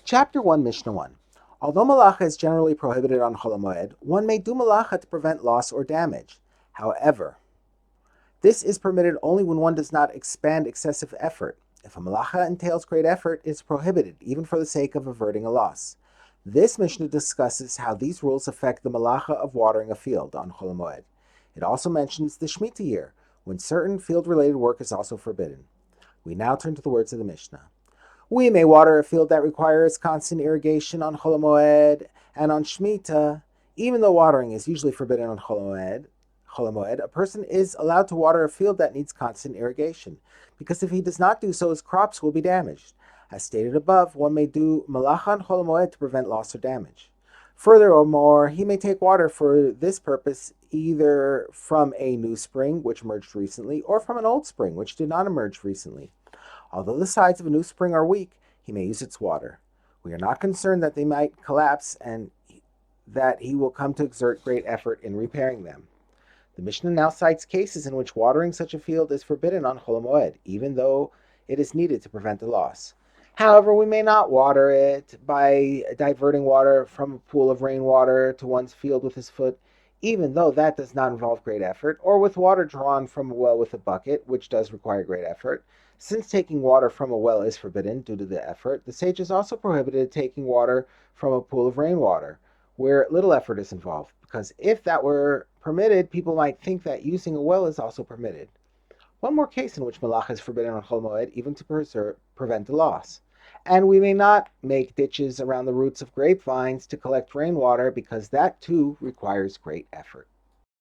Chapter 1, Mishnah 1. Although malacha is generally prohibited on Chol Moed, one may do malacha to prevent loss or damage. However, this is permitted only when one does not expend excessive effort. If a malacha entails great effort, it is prohibited, even for the sake of averting a loss. This Mishnah discusses how these rules affect the malacha of watering a field on Chol Moed. It also mentions the Shemitah year, when certain field-related work is also forbidden. We now turn to the words of the Mishnah. We may water a field that requires constant irrigation on Chol Moed and on Shemitah. Even though watering is usually forbidden on Chol Moed, a person is allowed to water a field that needs constant irrigation, because if he does not do so, his crops will be damaged. As stated above, one may do malacha on Chol Moed to prevent loss or damage. Furthermore, he may take water for this purpose either from a new spring, which emerged recently, or from an old spring, which did not emerge recently. Although the sides of a new spring are weak, he may use its water. We are not concerned that they might collapse and that he will come to exert great effort in repairing them. The Mishnah now cites cases in which watering such a field is forbidden on Chol Moed, even though it is needed to prevent the loss. However, we may not water it by diverting water from a pool of rainwater to one's field with his foot, even though that does not involve great effort, or with water drawn from a well with a bucket, which does require great effort. Since taking water from a well is forbidden due to the effort, the sages also prohibited taking water from a pool of rainwater, where little effort is involved, because if that were permitted, people might think that using a well is also permitted. One more case in which malacha is forbidden on Chol Moed, even to prevent the loss. And we may not make ditches around the roots of grapevines to collect rainwater, because that too requires great effort.